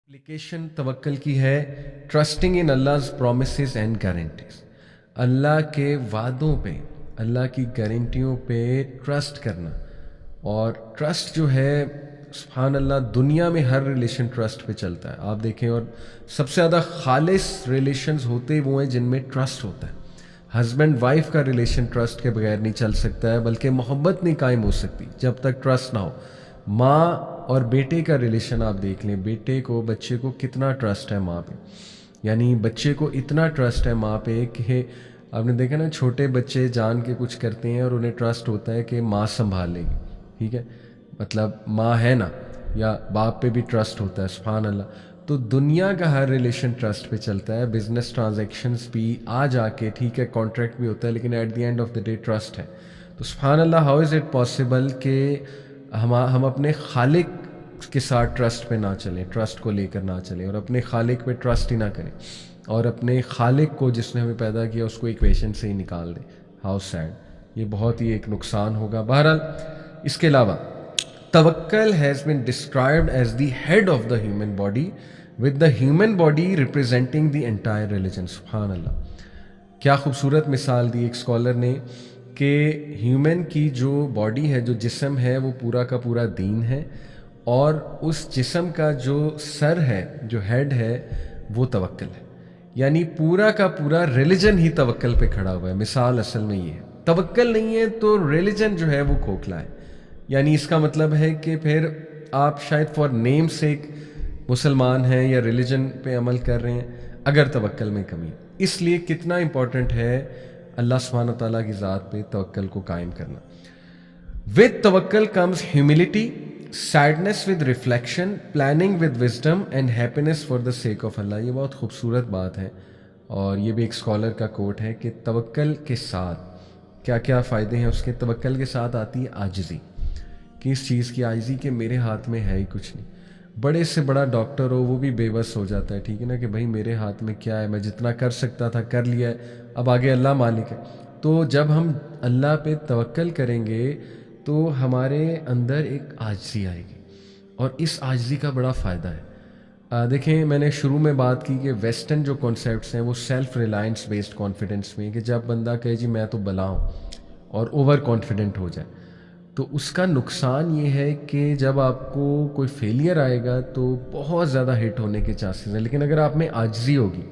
Application तवक्कल की है ट्रस्टिंग इन अल्लाह's promises एंड गारंटीज। अल्लाह के वादों पे, अल्लाह की गारंटियों पे ट्रस्ट करना। और ट्रस्ट जो है सुभान अल्लाह दुनिया में हर रिलेशन ट्रस्ट पे चलता है, आप देखें। और सबसे ज़्यादा खालिस रिलेशंस होते वो हैं जिनमें ट्रस्ट होता है। हस्बैंड वाइफ का रिलेशन ट्रस्ट के बगैर नहीं चल सकता है, बल्कि मोहब्बत नहीं कायम हो सकती जब तक ट्रस्ट ना हो। माँ और बेटे का रिलेशन आप देख लें, बेटे को बच्चे को कितना ट्रस्ट है माँ पे, यानी बच्चे को इतना ट्रस्ट है माँ पे कि आपने देखा ना, छोटे बच्चे जान के कुछ करते हैं और उन्हें ट्रस्ट होता है कि माँ संभाल लेगी, ठीक है, मतलब माँ है ना, या बाप पे भी ट्रस्ट होता है। सुभान अल्लाह। तो दुनिया का हर रिलेशन ट्रस्ट पे चलता है। बिजनेस ट्रांजैक्शंस भी आ जाके, ठीक है, कॉन्ट्रैक्ट भी होता है, लेकिन eight the end of the day trust है। तो सुभान अल्लाह, हाउ इज़ इट पॉसिबल कि हम अपने खालिक के साथ ट्रस्ट पे ना चलें, ट्रस्ट को लेकर ना चलें, और अपने खालिक पे ट्रस्ट ही ना करें, और अपने खालिक को जिसने हमें पैदा किया उसको इक्वेशन से ही निकाल दें। How sad. ये बहुत ही एक नुकसान होगा। बहरहाल, इसके अलावा तवक्कल has been described as the head of the human body, with the human body representing the entire religion. सुभान अल्लाह, क्या खूबसूरत मिसाल दी एक स्कॉलर ने कि ह्यूमन की जो बॉडी है, जो जिस्म है, वो पूरा का पूरा दीन है, और उस जिस्म का जो सर है, जो हेड है, वो तवक्कल है। यानी पूरा का पूरा रिलीजन ही तवक्कल पे खड़ा हुआ है। मिसाल असल में ये है, तवक्कल नहीं है तो रिलीजन जो है वो खोखला है। यानी इसका मतलब है कि फिर आप शायद फॉर नेम से मुसलमान हैं या रिलीजन पे अमल कर रहे हैं, अगर तवक्कल में कमी है। इसलिए कितना इम्पॉर्टेंट है अल्लाह सुब्हानहू व तआला की ज़ात पे तवक्कल को कायम करना। विद तवक्कल comes humility, sadness with reflection, planning with wisdom and happiness for the sake of अल्लाह। ये बहुत खूबसूरत बात है, और ये भी एक स्कॉलर का कोट है कि तवक्कल के साथ क्या क्या फ़ायदे हैं उसके। तवक्कल के साथ आती है आजिज़ी, कि इस चीज़ की आजिज़ी कि मेरे हाथ में है ही कुछ नहीं। बड़े से बड़ा डॉक्टर हो वो भी बेबस हो जाता है, ठीक है ना, कि भाई मेरे हाथ में क्या है, मैं जितना कर सकता था कर लिया है, अब आगे अल्लाह मालिक है। तो जब हम अल्लाह पे तवक्कल करेंगे तो हमारे अंदर एक आजिज़ी आएगी, और इस आजिज़ी का बड़ा फ़ायदा है। देखें, मैंने शुरू में बात की कि वेस्टर्न जो कॉन्सेप्ट्स हैं वो सेल्फ रिलायंस बेस्ड कॉन्फिडेंस में, कि जब बंदा कहे जी मैं तो बला हूँ और ओवर कॉन्फिडेंट हो जाए, तो उसका नुकसान ये है कि जब आपको कोई फेलियर आएगा तो बहुत ज़्यादा हिट होने के चांसेस हैं। लेकिन अगर आप में आजिज़ी होगी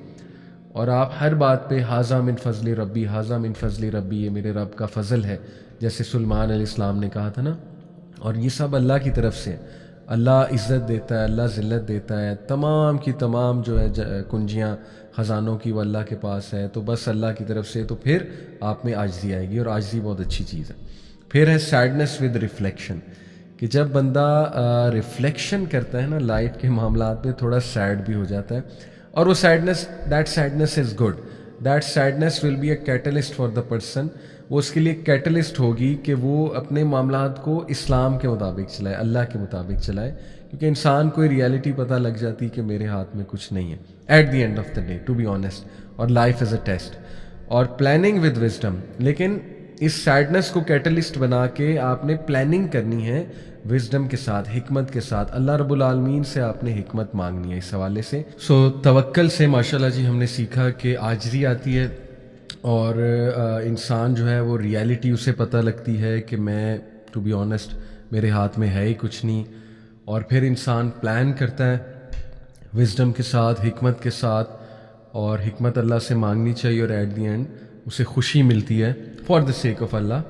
और आप हर बात पे हाजा मिन फजल रब्बी, हाजा मिन फजल रब्बी, ये मेरे रब का फजल है, जैसे सुलेमान अलैहिस्सलाम ने कहा था ना, और ये सब अल्लाह की तरफ से। अल्लाह इज़्ज़त देता है, अल्लाह ज़िल्लत देता है, तमाम की तमाम जो है कुंजियाँ ख़जानों की वो अल्लाह के पास है, तो बस अल्लाह की तरफ से। तो फिर आप में आजिज़ी आएगी, और आजिज़ी बहुत अच्छी चीज़ है। फिर है सैडनेस विद रिफ्लेक्शन, कि जब बंदा रिफ्लेक्शन करता है ना लाइफ के मामलात में, थोड़ा सैड भी हो जाता है, और वो sadness, that sadness is good, that sadness will be a catalyst for the person. वो उसके लिए कैटलिस्ट होगी कि वो अपने मामलात को इस्लाम के मुताबिक चलाए, अल्लाह के मुताबिक चलाए, क्योंकि इंसान को रियलिटी पता लग जाती है कि मेरे हाथ में कुछ नहीं है at the end of the day, to be honest, और लाइफ इज़ अ टेस्ट। और प्लानिंग विद विजडम, लेकिन इस सैडनेस को कैटलिस्ट बना के आपने प्लानिंग करनी है विजडम के साथ, हिकमत के साथ। अल्लाह रब्बुल आलमीन से आपने हिकमत मांगनी है इस हवाले से। सो तवक्कल से माशाल्लाह जी हमने सीखा कि आजिज़ी आती है, और इंसान जो है वो रियलिटी उसे पता लगती है कि मैं, टू बी ऑनेस्ट, मेरे हाथ में है ही कुछ नहीं। और फिर इंसान प्लान करता है विजडम के साथ, हिकमत के साथ, और हिकमत अल्लाह से मांगनी चाहिए, और एट द एंड उसे खुशी मिलती है फॉर द सेक ऑफ अल्लाह,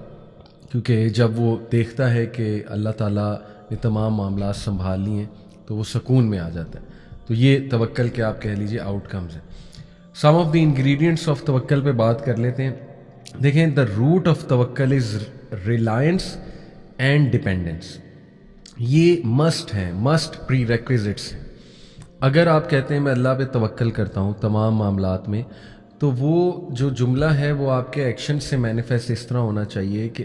क्योंकि जब वो देखता है कि अल्लाह ताला ने तमाम मामला संभाल लिए हैं तो वो सुकून में आ जाता है। तो ये तवक्कल के आप कह लीजिए आउटकम्स हैं। Some of the ingredients of तवक्कल पे बात कर लेते हैं। देखें, द रूट ऑफ तवक्कल इज़ रिलायंस एंड डिपेंडेंस। ये मस्ट हैं, मस्ट प्री रेक्विजिट्स हैं। अगर आप कहते हैं मैं अल्लाह पे तवक्कल करता हूँ तमाम मामलात में, तो वो जो जुमला है वो आपके एक्शन से मैनिफेस्ट इस तरह होना चाहिए कि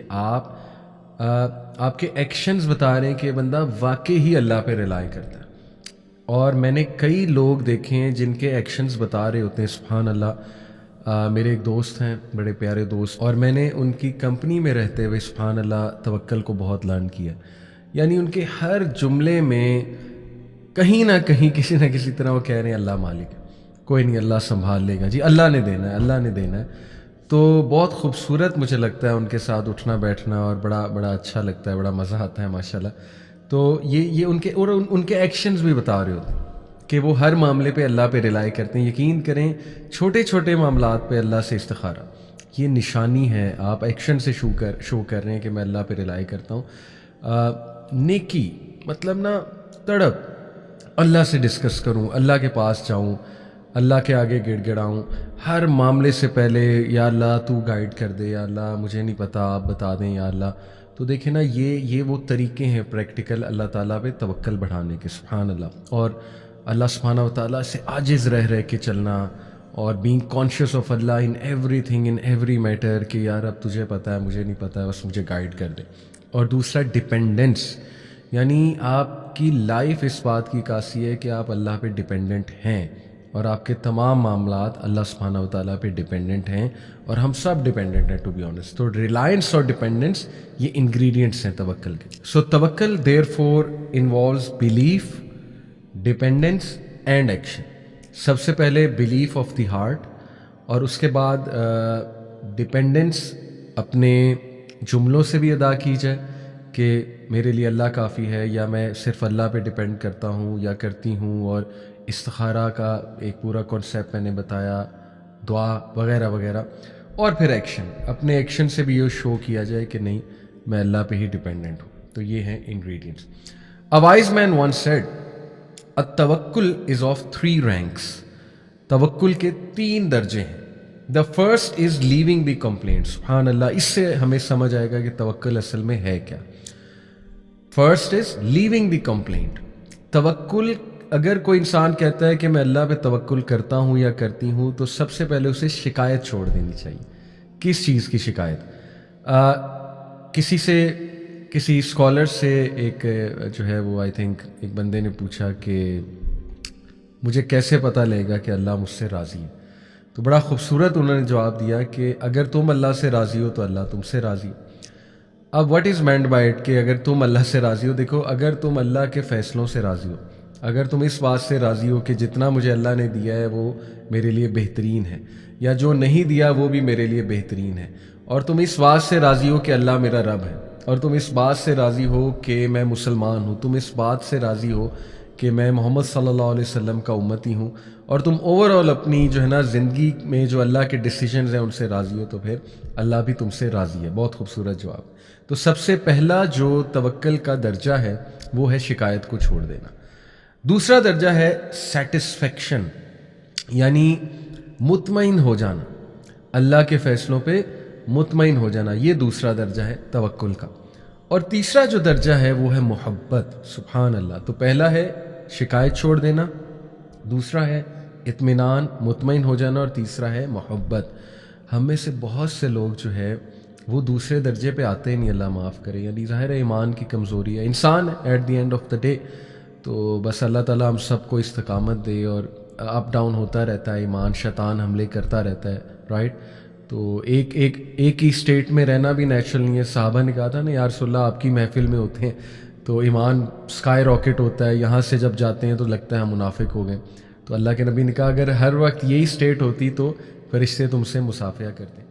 आपके एक्शंस बता रहे हैं कि बंदा वाकई ही अल्लाह पे रिलाई करता है। और मैंने कई लोग देखे हैं जिनके एक्शंस बता रहे होते हैं सुभान अल्लाह। मेरे एक दोस्त हैं, बड़े प्यारे दोस्त, और मैंने उनकी कंपनी में रहते हुए सुभान अल्लाह तवक्कल को बहुत लर्न किया। यानी उनके हर जुमले में کہیں نہ کہیں کسی نہ کسی طرح وہ کہہ رہے ہیں اللہ مالک ہے، کوئی نہیں اللہ سنبھال لے گا جی، اللہ نے دینا ہے، اللہ نے دینا ہے. تو بہت خوبصورت مجھے لگتا ہے ان کے ساتھ اٹھنا بیٹھنا، اور بڑا بڑا اچھا لگتا ہے، بڑا مزہ آتا ہے ماشاءاللہ. تو یہ ان کے اور ان کے ایکشنز بھی بتا رہے ہوتے ہیں کہ وہ ہر معاملے پہ اللہ پہ ریلائی کرتے ہیں. یقین کریں چھوٹے چھوٹے معاملات پہ اللہ سے استخارہ یہ نشانی ہے، آپ ایکشن سے شو کر رہے ہیں کہ میں اللہ پہ ریلائی کرتا ہوں. نیکی مطلب نا تڑپ، اللہ سے ڈسکس کروں، اللہ کے پاس جاؤں، اللہ کے آگے گڑ گڑاؤں ہر معاملے سے پہلے، یا اللہ تو گائیڈ کر دے، یا اللہ مجھے نہیں پتہ آپ بتا دیں یا اللہ. تو دیکھیں نا یہ وہ طریقے ہیں پریکٹیکل اللہ تعالیٰ پہ توکل بڑھانے کے. سبحان اللہ. اور اللہ سبحانہ و تعالیٰ سے عاجز رہ کے چلنا، اور being conscious of Allah in everything in every matter کہ یار اب تجھے پتہ ہے مجھے نہیں پتہ ہے، بس مجھے گائیڈ کر دے. اور دوسرا ڈپینڈنس، یعنی آپ کی لائف اس بات کی عکاسی ہے کہ آپ اللہ پہ ڈپینڈنٹ ہیں، اور آپ کے تمام معاملات اللہ سبحانہ و تعالیٰ پہ ڈپینڈنٹ ہیں، اور ہم سب ڈپینڈنٹ ہیں ٹو بی آنیسٹ. تو ریلائنس اور ڈپینڈنس یہ انگریڈینٹس ہیں توکل کے. سو توکل therefore involves belief, dependence and action. سب سے پہلے بلیف آف دی ہارٹ، اور اس کے بعد ڈپینڈنس اپنے جملوں سے بھی ادا کی جائے کہ میرے لیے اللہ کافی ہے، یا میں صرف اللہ پہ ڈپینڈ کرتا ہوں یا کرتی ہوں. اور استخارہ کا ایک پورا کانسیپٹ میں نے بتایا، دعا وغیرہ وغیرہ. اور پھر ایکشن، اپنے ایکشن سے بھی یہ شو کیا جائے کہ نہیں میں اللہ پہ ہی ڈپینڈنٹ ہوں. تو یہ ہیں ingredients. A wise man once said, التوکل از آف 3 ranks. توکل کے 3 درجے ہیں. The first is leaving the complaint. سبحان اللہ، اس سے ہمیں سمجھ آئے گا کہ توکل اصل میں ہے کیا. First is leaving the complaint. توکل، اگر کوئی انسان کہتا ہے کہ میں اللہ پہ توکل کرتا ہوں یا کرتی ہوں، تو سب سے پہلے اسے شکایت چھوڑ دینی چاہیے. کس چیز کی شکایت؟ کسی اسکالر سے ایک جو ہے وہ آئی تھنک ایک بندے نے پوچھا کہ مجھے کیسے پتہ لگے گا کہ اللہ مجھ سے راضی ہے. تو بڑا خوبصورت انہوں نے جواب دیا کہ اگر تم اللہ سے راضی ہو تو اللہ تم سے راضی ہے. اب what is meant by it کہ اگر تم اللہ سے راضی ہو، دیکھو اگر تم اللہ کے فیصلوں سے راضی ہو، اگر تم اس بات سے راضی ہو کہ جتنا مجھے اللہ نے دیا ہے وہ میرے لیے بہترین ہے، یا جو نہیں دیا وہ بھی میرے لیے بہترین ہے، اور تم اس بات سے راضی ہو کہ اللہ میرا رب ہے، اور تم اس بات سے راضی ہو کہ میں مسلمان ہوں، تم اس بات سے راضی ہو کہ میں محمد صلی اللہ علیہ وسلم کا امتی ہوں، اور تم اوور آل اپنی جو ہے نا زندگی میں جو اللہ کے ڈیسیجنز ہیں ان سے راضی ہو، تو پھر اللہ بھی تم سے راضی ہے. بہت خوبصورت جواب. تو سب سے پہلا جو توکل کا درجہ ہے وہ ہے شکایت کو چھوڑ دینا. دوسرا درجہ ہے سیٹسفیکشن، یعنی مطمئن ہو جانا، اللہ کے فیصلوں پہ مطمئن ہو جانا. یہ دوسرا درجہ ہے توکل کا. اور تیسرا جو درجہ ہے وہ ہے محبت. سبحان اللہ. تو پہلا ہے شکایت چھوڑ دینا، دوسرا ہے اطمینان، مطمئن ہو جانا، اور تیسرا ہے محبت. ہم میں سے بہت سے لوگ جو ہے وہ دوسرے درجے پہ آتے ہی نہیں، اللہ معاف کرے. یعنی ظاہر ہے ایمان کی کمزوری ہے، انسان at the end of the day. تو بس اللہ تعالیٰ ہم سب کو استقامت دے. اور اپ ڈاؤن ہوتا رہتا ہے ایمان، شیطان حملے کرتا رہتا ہے، رائٹ. تو ایک ہی اسٹیٹ میں رہنا بھی نیچرل نہیں ہے. صحابہ نے کہا تھا نا یا رسول اللہ آپ کی محفل میں ہوتے ہیں تو ایمان اسکائی راکٹ ہوتا ہے، یہاں سے جب جاتے ہیں تو لگتا ہے ہم منافق ہو گئے. تو اللہ کے نبی نے کہا اگر ہر وقت یہی اسٹیٹ ہوتی تو فرشتے تم سے مصافحہ کرتے.